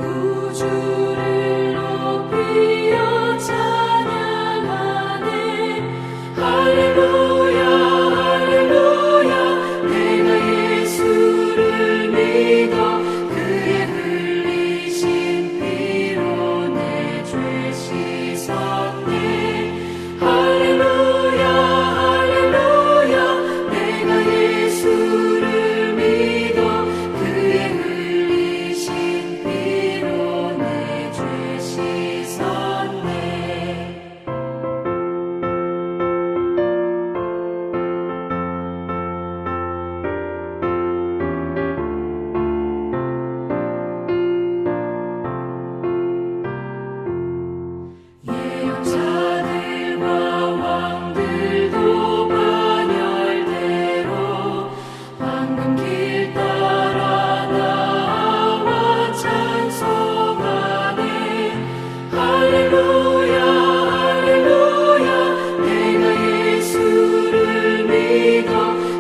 구주를 높이어 찬양하네. 할렐루야 할렐루야. 내가 예수를 믿어 그의 흘리신 피로 내 죄 씻었네. 할렐루야 할렐루야. 내가 예수를 믿어 그의 흘리신 피로 내 죄 씻었네. 예언자들과 왕들도 반열대로 황금길 따라 나와 찬송하네. 할렐루야 할렐루야. 내가 예수를 믿어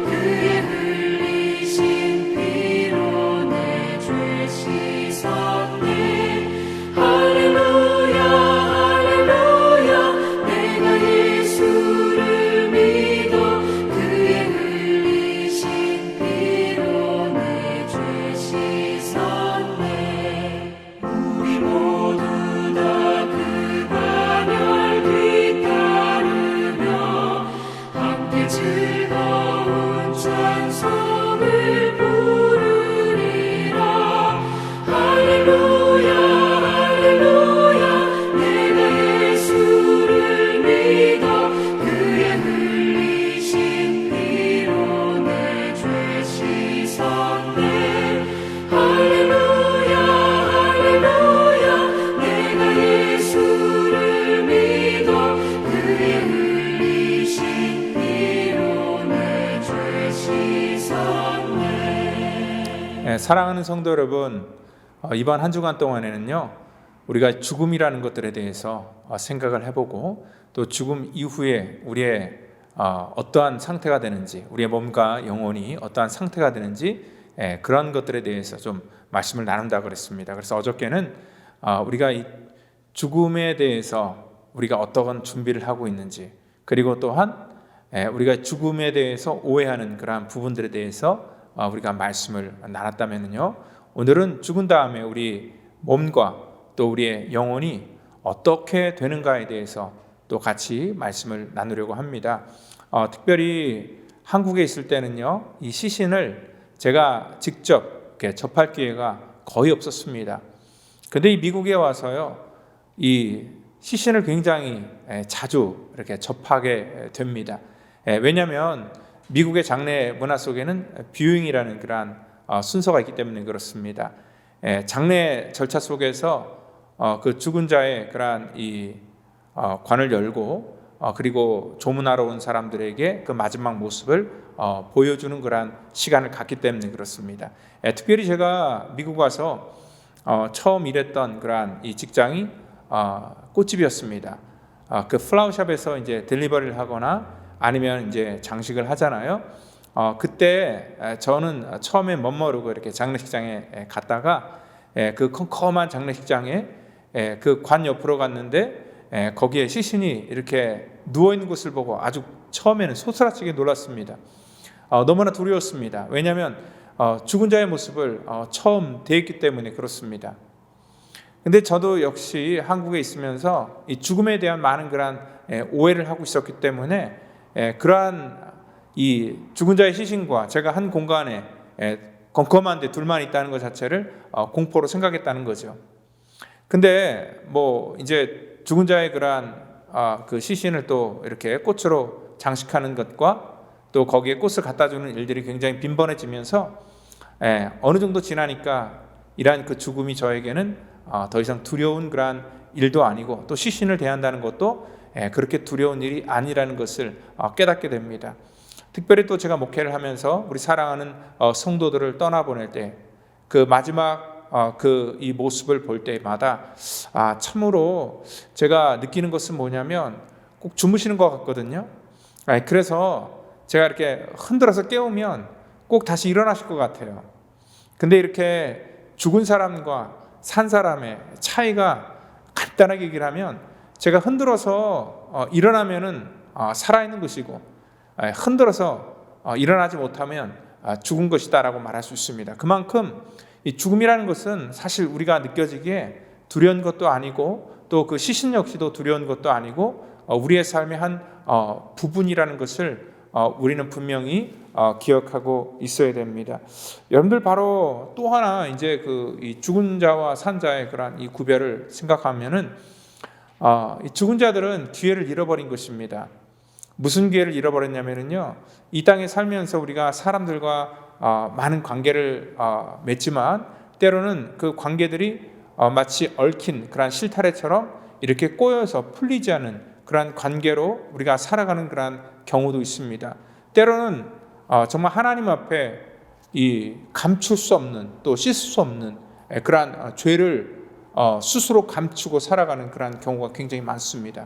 그의 흘리신 피로 내 죄 씻었네. 할렐루야 할렐루야. 내가 예수를 믿어 그의 흘리신 피로 내 죄 씻었네. 우리 모두 다 그 반열 뒤따르며 함께 즐거운 찬송을 부르리라. 할렐루야 할렐루야. 내가 예수를 믿어 그의 흘리신 피로 내 죄 씻었네. 할렐루야 할렐루야. 내가 예수를 믿어 그의 흘리신 피로 내 죄 씻었네. 사랑하는 성도 여러분, 이번 한 주간 동안에는요, 우리가 죽음이라는 것들에 대해서 생각을 해보고 또 죽음 이후에 우리의 어떠한 상태가 되는지, 우리의 몸과 영혼이 어떠한 상태가 되는지 그런 것들에 대해서 좀 말씀을 나눈다고 그랬습니다. 그래서 어저께는 우리가 이 죽음에 대해서 우리가 어떠한 준비를 하고 있는지, 그리고 또한 우리가 죽음에 대해서 오해하는 그러한 부분들에 대해서 우리가 말씀을 나눴다면요, 오늘은 죽은 다음에 우리 몸과 또 우리의 영혼이 어떻게 되는가에 대해서 또 같이 말씀을 나누려고 합니다. 특별히 한국에 있을 때는요, 이 시신을 제가 직접 이렇게 접할 기회가 거의 없었습니다. 근데 이 미국에 와서요, 이 시신을 굉장히 자주 이렇게 접하게 됩니다. 왜냐하면 미국의 장례 문화 속에는 뷰잉이라는 그러한 순서가 있기 때문에 그렇습니다. 장례 절차 속에서 그 죽은 자의 그러한 이 관을 열고 그리고 조문하러 온 사람들에게 그 마지막 모습을 보여주는 그러한 시간을 갖기 때문에 그렇습니다. 특별히 제가 미국 와서 처음 일했던 그러한 이 직장이 꽃집이었습니다. 그 플라워샵에서 이제 딜리버리를 하거나 아니면 이제 장식을 하잖아요. 그때 저는 처음에 멋모르고 이렇게 장례식장에 갔다가 그 컴컴한 장례식장에 그 관 옆으로 갔는데 거기에 시신이 이렇게 누워 있는 것을 보고 아주 처음에는 소스라치게 놀랐습니다. 너무나 두려웠습니다. 왜냐하면 죽은 자의 모습을 처음 대했기 때문에 그렇습니다. 근데 저도 역시 한국에 있으면서 이 죽음에 대한 많은 그러한 오해를 하고 있었기 때문에 그러한 이 죽은 자의 시신과 제가 한 공간에 컴컴한데 둘만 있다는 것 자체를 공포로 생각했다는 거죠. 근데 뭐 이제 죽은 자의 그러한 그 시신을 또 이렇게 꽃으로 장식하는 것과 또 거기에 꽃을 갖다 주는 일들이 굉장히 빈번해지면서 어느 정도 지나니까 이러한 그 죽음이 저에게는 더 이상 두려운 그러한 일도 아니고 또 시신을 대한다는 것도 그렇게 두려운 일이 아니라는 것을 깨닫게 됩니다. 특별히 또 제가 목회를 하면서 우리 사랑하는 성도들을 떠나보낼 때 그 마지막 그 이 모습을 볼 때마다 참으로 제가 느끼는 것은 뭐냐면 꼭 주무시는 것 같거든요. 그래서 제가 이렇게 흔들어서 깨우면 꼭 다시 일어나실 것 같아요. 근데 이렇게 죽은 사람과 산 사람의 차이가 간단하게 얘기를 하면, 제가 흔들어서 일어나면은 살아있는 것이고, 흔들어서 일어나지 못하면 죽은 것이다라고 말할 수 있습니다. 그만큼 이 죽음이라는 것은 사실 우리가 느껴지기에 두려운 것도 아니고, 또 그 시신 역시도 두려운 것도 아니고, 우리의 삶의 한 부분이라는 것을 우리는 분명히 기억하고 있어야 됩니다. 여러분들, 바로 또 하나 이제 이 죽은 자와 산 자의 그런 이 구별을 생각하면은, 이 죽은 자들은 기회를 잃어버린 것입니다. 무슨 기회를 잃어버렸냐면요, 이 땅에 살면서 우리가 사람들과 많은 관계를 맺지만, 때로는 그 관계들이 마치 얽힌 그런 실타래처럼 이렇게 꼬여서 풀리지 않은 그러한 관계로 우리가 살아가는 그러한 경우도 있습니다. 때로는 정말 하나님 앞에 이 감출 수 없는, 또 씻을 수 없는 그러한 죄를 스스로 감추고 살아가는 그러한 경우가 굉장히 많습니다.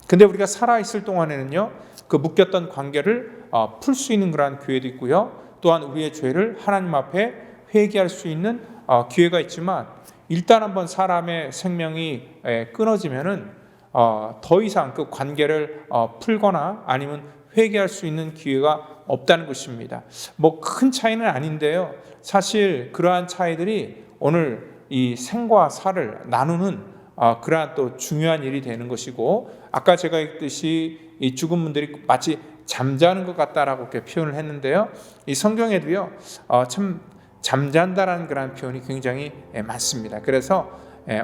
근데 우리가 살아있을 동안에는요, 그 묶였던 관계를 풀 수 있는 그러한 기회도 있고요, 또한 우리의 죄를 하나님 앞에 회개할 수 있는 기회가 있지만, 일단 한번 사람의 생명이 끊어지면은 더 이상 그 관계를 풀거나 아니면 회개할 수 있는 기회가 없다는 것입니다. 뭐 큰 차이는 아닌데요, 사실 그러한 차이들이 오늘 이 생과 사를 나누는 그러한 또 중요한 일이 되는 것이고, 아까 제가 했듯이 이 죽은 분들이 마치 잠자는 것 같다라고 이렇게 표현을 했는데요, 이 성경에도요 참 잠잔다라는 그런 표현이 굉장히 많습니다. 그래서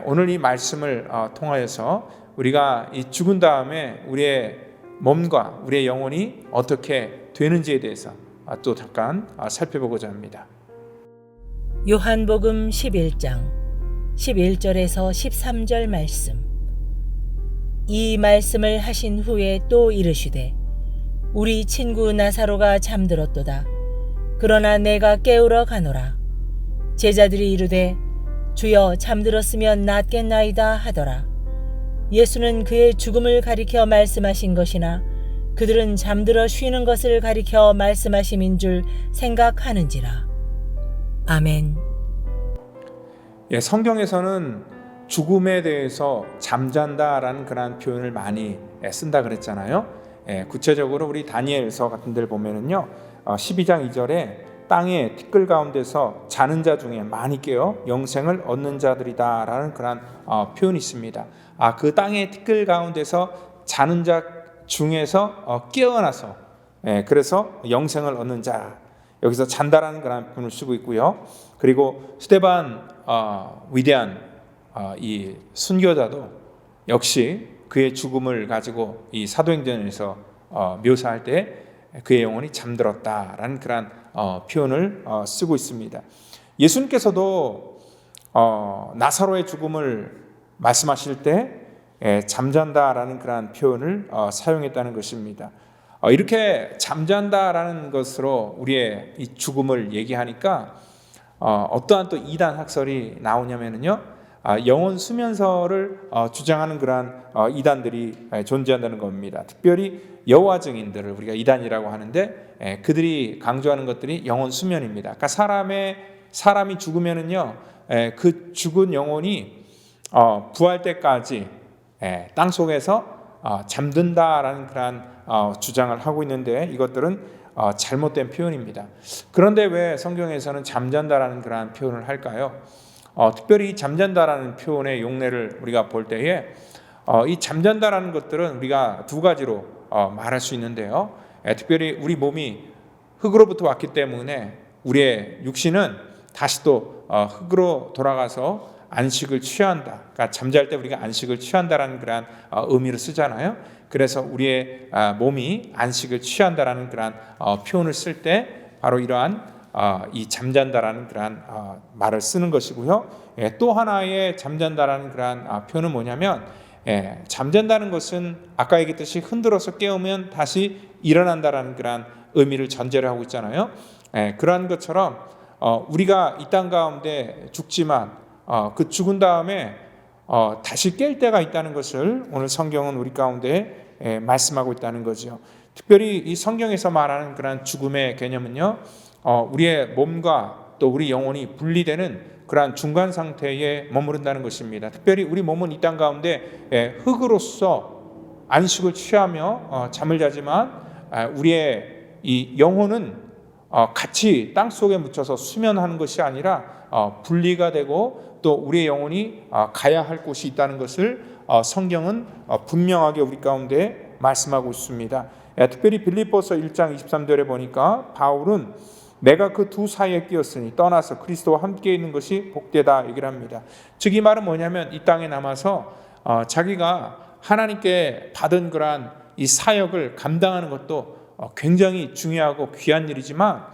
오늘 이 말씀을 통하여서 우리가 이 죽은 다음에 우리의 몸과 우리의 영혼이 어떻게 되는지에 대해서 또 잠깐 살펴보고자 합니다. 요한복음 11장 11절에서 13절 말씀. 이 말씀을 하신 후에 또 이르시되, 우리 친구 나사로가 잠들었도다. 그러나 내가 깨우러 가노라. 제자들이 이르되, 주여, 잠들었으면 낫겠나이다 하더라. 예수는 그의 죽음을 가리켜 말씀하신 것이나 그들은 잠들어 쉬는 것을 가리켜 말씀하심인 줄 생각하는지라. 아멘. 성경에서는 죽음에 대해서 잠잔다라는 그런 표현을 많이 쓴다 그랬잖아요. 구체적으로 우리 다니엘서 같은 데를 보면은요, 12장 2절에 땅의 티끌 가운데서 자는 자 중에 많이 깨어 영생을 얻는 자들이다라는 그런 표현이 있습니다. 그 땅의 티끌 가운데서 자는 자 중에서 깨어나서, 그래서 영생을 얻는 자, 여기서 잔다라는 그런 표현을 쓰고 있고요. 그리고 스데반 위대한 이 순교자도 역시 그의 죽음을 가지고 이 사도행전에서 묘사할 때 그의 영혼이 잠들었다라는 그런 표현을 쓰고 있습니다. 예수님께서도 나사로의 죽음을 말씀하실 때 잠잔다라는 그런 표현을 사용했다는 것입니다. 이렇게 잠잔다라는 것으로 우리의 이 죽음을 얘기하니까 어떠한 또 이단 학설이 나오냐면요, 영혼 수면설을 주장하는 그러한 이단들이 존재한다는 겁니다. 특별히 여호와 증인들을 우리가 이단이라고 하는데, 그들이 강조하는 것들이 영혼 수면입니다. 그러니까 사람이 죽으면은요, 그 죽은 영혼이 부활 때까지 땅 속에서 잠든다라는 그러한 주장을 하고 있는데, 이것들은 잘못된 표현입니다. 그런데 왜 성경에서는 잠잔다라는 그러한 표현을 할까요? 특별히 잠잔다라는 표현의 용례를 우리가 볼 때에 이 잠잔다라는 것들은 우리가 두 가지로 말할 수 있는데요. 특별히 우리 몸이 흙으로부터 왔기 때문에 우리의 육신은 다시 또 흙으로 돌아가서 안식을 취한다. 그러니까 잠잘 때 우리가 안식을 취한다라는 그런 의미를 쓰잖아요. 그래서 우리의 몸이 안식을 취한다라는 그런 표현을 쓸 때 바로 이러한 이 잠잔다라는 그러한 말을 쓰는 것이고요. 또 하나의 잠잔다라는 그러한 표현은 뭐냐면, 잠잔다는 것은 아까 얘기했듯이 흔들어서 깨우면 다시 일어난다라는 그러한 의미를 전제를 하고 있잖아요. 그러한 것처럼 우리가 이 땅 가운데 죽지만 그 죽은 다음에 다시 깰 때가 있다는 것을 오늘 성경은 우리 가운데 말씀하고 있다는 거죠. 특별히 이 성경에서 말하는 그런 죽음의 개념은요, 우리의 몸과 또 우리 영혼이 분리되는 그러한 중간 상태에 머무른다는 것입니다. 특별히 우리 몸은 이 땅 가운데 흙으로서 안식을 취하며 잠을 자지만 우리의 이 영혼은 같이 땅 속에 묻혀서 수면하는 것이 아니라 분리가 되고 또 우리의 영혼이 가야 할 곳이 있다는 것을 성경은 분명하게 우리 가운데 말씀하고 있습니다. 특별히 빌립보서 1장 23절에 보니까 바울은 내가 그 두 사이에 끼었으니 떠나서 그리스도와 함께 있는 것이 복되다 얘기를 합니다. 즉 이 말은 뭐냐면 이 땅에 남아서 자기가 하나님께 받은 그러한 이 사역을 감당하는 것도 굉장히 중요하고 귀한 일이지만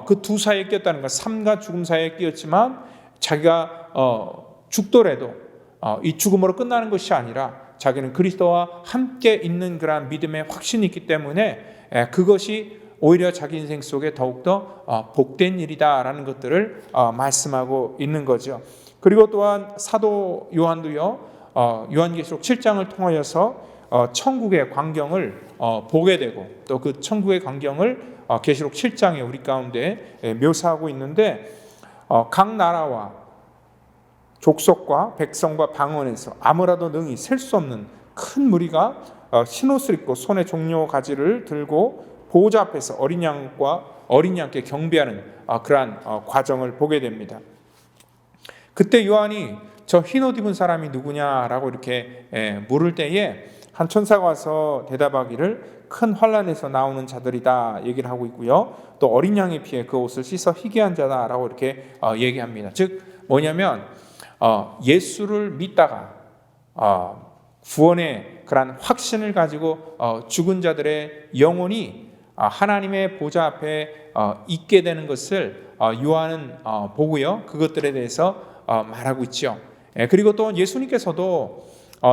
그 두 사이에 끼었다는 것, 삶과 죽음 사이에 끼었지만 자기가 죽더라도 이 죽음으로 끝나는 것이 아니라 자기는 그리스도와 함께 있는 그러한 믿음의 확신이 있기 때문에 그것이 오히려 자기 인생 속에 더욱더 복된 일이다라는 것들을 말씀하고 있는 거죠. 그리고 또한 사도 요한도요, 요한계시록 7장을 통하여서 천국의 광경을 보게 되고 또 그 천국의 광경을 계시록 7장에 우리 가운데 묘사하고 있는데 각 나라와 족속과 백성과 방언에서 아무라도 능히 셀 수 없는 큰 무리가 흰옷을 입고 손에 종려 가지를 들고 보호자 앞에서 어린 양께 경배하는 그러한 과정을 보게 됩니다. 그때 요한이 저 흰옷 입은 사람이 누구냐라고 이렇게 물을 때에 한 천사가 와서 대답하기를 큰 환난에서 나오는 자들이다 얘기를 하고 있고요. 또 어린 양의 피에 그 옷을 씻어 희게 한 자다라고 이렇게 얘기합니다. 즉 뭐냐면 예수를 믿다가 구원의 그런 확신을 가지고 죽은 자들의 영혼이 하나님의 보좌 앞에 있게 되는 것을 요한은 보고요. 그것들에 대해서 말하고 있죠. 그리고 또 예수님께서도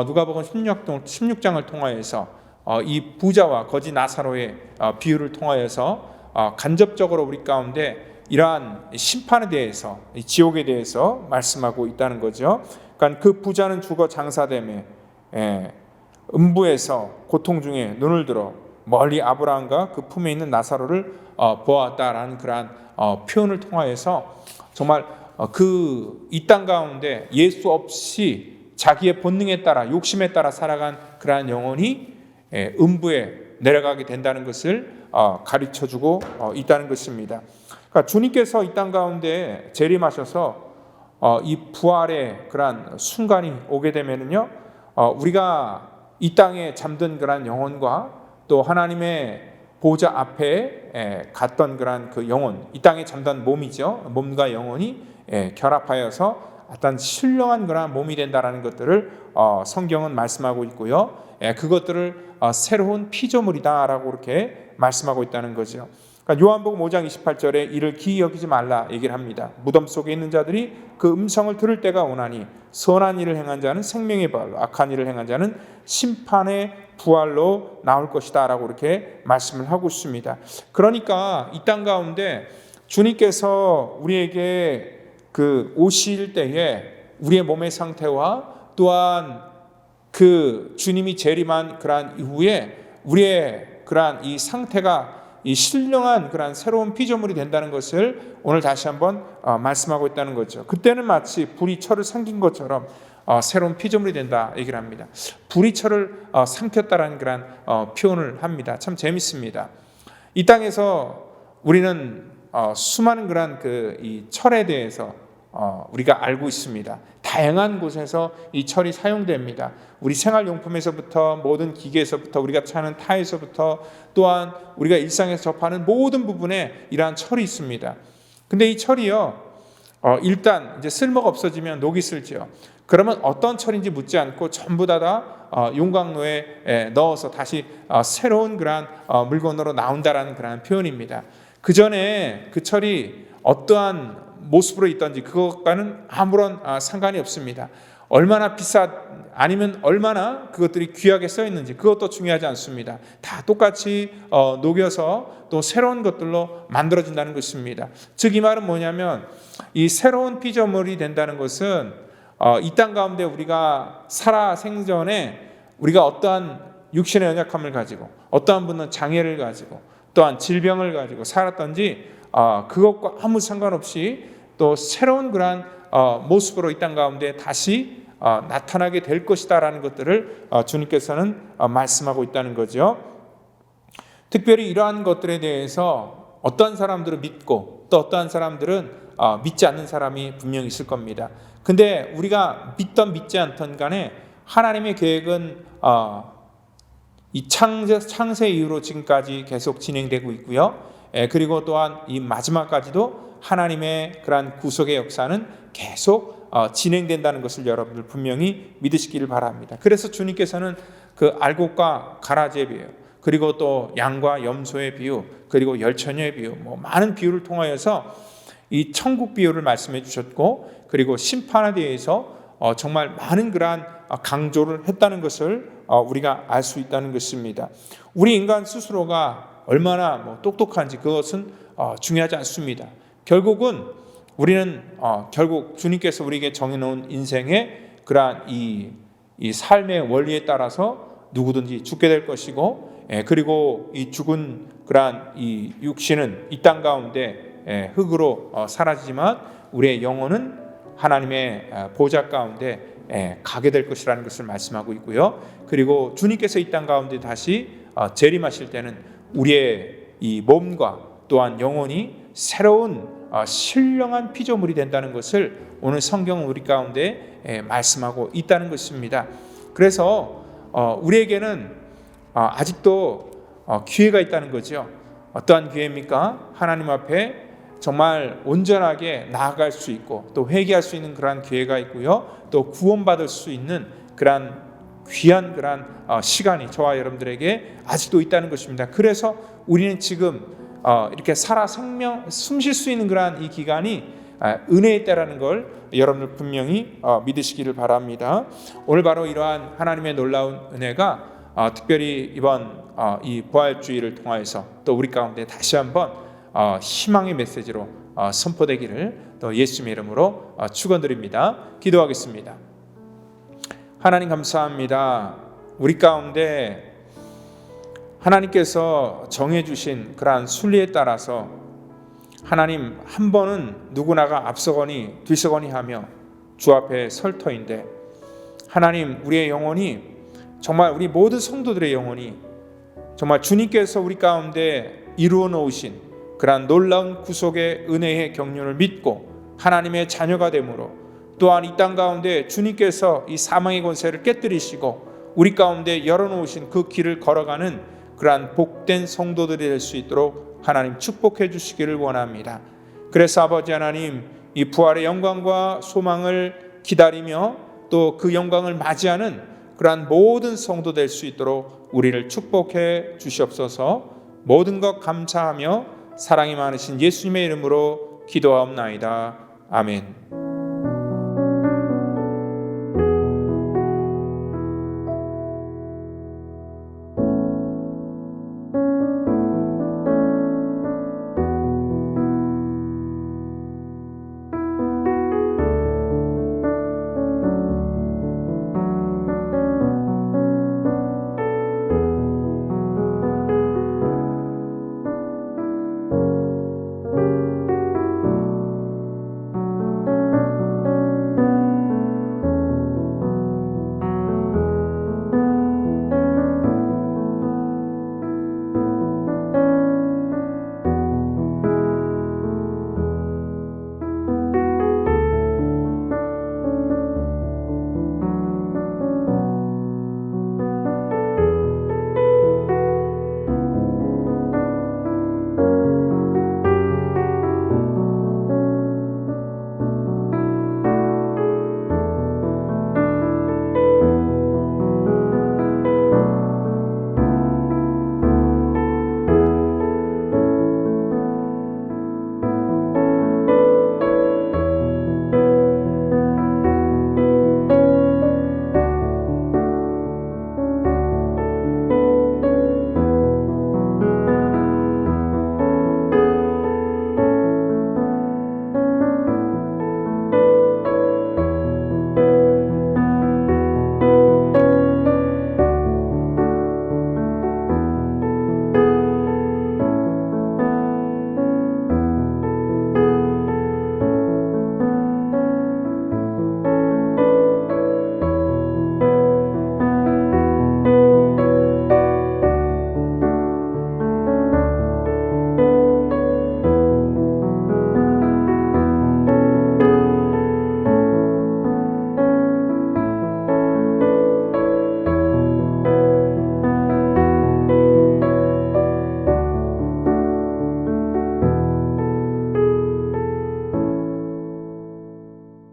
누가복음 16장을 통하여서 이 부자와 거지 나사로의 비유를 통하여서 간접적으로 우리 가운데 이러한 심판에 대해서 지옥에 대해서 말씀하고 있다는 거죠. 그러니까 그 부자는 죽어 장사되매 음부에서 고통 중에 눈을 들어 멀리 아브라함과 그 품에 있는 나사로를 보았다라는 그러한 표현을 통하여서 정말 그 이 땅 가운데 예수 없이 자기의 본능에 따라 욕심에 따라 살아간 그러한 영혼이 음부에 내려가게 된다는 것을 가르쳐주고 있다는 것입니다. 그러니까 주님께서 이 땅 가운데 재림하셔서 이 부활의 그러한 순간이 오게 되면은요, 우리가 이 땅에 잠든 그러한 영혼과 또 하나님의 보좌 앞에 갔던 그러한 그 영혼, 이 땅에 잠든 몸이죠. 몸과 영혼이 결합하여서 어떤 신령한 그러한 몸이 된다라는 것들을 성경은 말씀하고 있고요. 그것들을 새로운 피조물이다라고 이렇게 말씀하고 있다는 거죠. 그러니까 요한복음 5장 28절에 이를 기이 여기지 말라 얘기를 합니다. 무덤 속에 있는 자들이 그 음성을 들을 때가 오나니 선한 일을 행한 자는 생명의 부활로, 악한 일을 행한 자는 심판의 부활로 나올 것이다 라고 이렇게 말씀을 하고 있습니다. 그러니까 이 땅 가운데 주님께서 우리에게 그 오실 때에 우리의 몸의 상태와 또한 그 주님이 재림한 그러한 이후에 우리의 그러한 이 상태가 이 신령한 그러한 새로운 피조물이 된다는 것을 오늘 다시 한번 말씀하고 있다는 거죠. 그때는 마치 불이 철을 삼킨 것처럼 새로운 피조물이 된다 얘기를 합니다. 불이 철을 삼켰다라는 그런 표현을 합니다. 참 재밌습니다. 이 땅에서 우리는 수많은 그런 이 철에 대해서 우리가 알고 있습니다. 다양한 곳에서 이 철이 사용됩니다. 우리 생활용품에서부터 모든 기계에서부터 우리가 차는 타에서부터 또한 우리가 일상에서 접하는 모든 부분에 이러한 철이 있습니다. 근데 이 철이요, 일단 이제 쓸모가 없어지면 녹이 슬지요. 그러면 어떤 철인지 묻지 않고 전부 다 용광로에 넣어서 다시 새로운 그러한 물건으로 나온다라는 그런 표현입니다. 그 전에 그 철이 어떠한 모습으로 있던지 그것과는 아무런 상관이 없습니다. 얼마나 아니면 얼마나 그것들이 귀하게 써 있는지 그것도 중요하지 않습니다. 다 똑같이 녹여서 또 새로운 것들로 만들어진다는 것입니다. 즉 이 말은 뭐냐면 이 새로운 피조물이 된다는 것은 이 땅 가운데 우리가 살아 생전에 우리가 어떠한 육신의 연약함을 가지고 어떠한 분은 장애를 가지고 또한 질병을 가지고 살았던지 그것과 아무 상관없이 또 새로운 그러한 모습으로 이 땅 가운데 다시 나타나게 될 것이다라는 것들을 주님께서는 말씀하고 있다는 거죠. 특별히 이러한 것들에 대해서 어떠한 사람들은 믿고 또 어떠한 사람들은 믿지 않는 사람이 분명히 있을 겁니다. 근데 우리가 믿던 믿지 않던 간에 하나님의 계획은 이 창세 이후로 지금까지 계속 진행되고 있고요. 그리고 또한 이 마지막까지도 하나님의 그러한 구속의 역사는 계속 진행된다는 것을 여러분들 분명히 믿으시기를 바랍니다. 그래서 주님께서는 그 알곡과 가라지의 비유, 그리고 또 양과 염소의 비유, 그리고 열처녀의 비유, 많은 비유를 통하여서 이 천국 비유를 말씀해 주셨고, 그리고 심판에 대해서 정말 많은 그러한 강조를 했다는 것을 우리가 알 수 있다는 것입니다. 우리 인간 스스로가 얼마나 똑똑한지 그것은 중요하지 않습니다. 결국은 우리는 결국 주님께서 우리에게 정해놓은 인생의 그러한 이 삶의 원리에 따라서 누구든지 죽게 될 것이고, 그리고 이 죽은 그러한 이 육신은 이 땅 가운데 흙으로 사라지지만 우리의 영혼은 하나님의 보좌 가운데 가게 될 것이라는 것을 말씀하고 있고요. 그리고 주님께서 이 땅 가운데 다시 재림하실 때는 우리의 이 몸과 또한 영혼이 새로운 신령한 피조물이 된다는 것을 오늘 성경은 우리 가운데 말씀하고 있다는 것입니다. 그래서 우리에게는 아직도 기회가 있다는 거죠. 어떠한 기회입니까? 하나님 앞에 정말 온전하게 나아갈 수 있고 또 회개할 수 있는 그러한 기회가 있고요. 또 구원받을 수 있는 그러한 귀한 그러한 시간이 저와 여러분들에게 아직도 있다는 것입니다. 그래서 우리는 지금 이렇게 살아 숨 쉴 수 있는 그러한 이 기간이 은혜의 때라는 걸 여러분들 분명히 믿으시기를 바랍니다. 오늘 바로 이러한 하나님의 놀라운 은혜가 특별히 이번 이 부활주의를 통하여서 또 우리 가운데 다시 한번 희망의 메시지로 선포되기를 또 예수님의 이름으로 축원드립니다. 기도하겠습니다. 하나님 감사합니다. 우리 가운데 하나님께서 정해주신 그러한 순리에 따라서 하나님 한 번은 누구나가 앞서거니 뒤서거니 하며 주 앞에 설 터인데, 하나님 우리의 영혼이 정말 우리 모든 성도들의 영혼이 정말 주님께서 우리 가운데 이루어 놓으신 그러한 놀라운 구속의 은혜의 경륜을 믿고 하나님의 자녀가 되므로, 또한 이 땅 가운데 주님께서 이 사망의 권세를 깨뜨리시고 우리 가운데 열어놓으신 그 길을 걸어가는 그러한 복된 성도들이 될 수 있도록 하나님 축복해 주시기를 원합니다. 그래서 아버지 하나님, 이 부활의 영광과 소망을 기다리며 또 그 영광을 맞이하는 그러한 모든 성도 될 수 있도록 우리를 축복해 주시옵소서. 모든 것 감사하며 사랑이 많으신 예수님의 이름으로 기도하옵나이다. 아멘.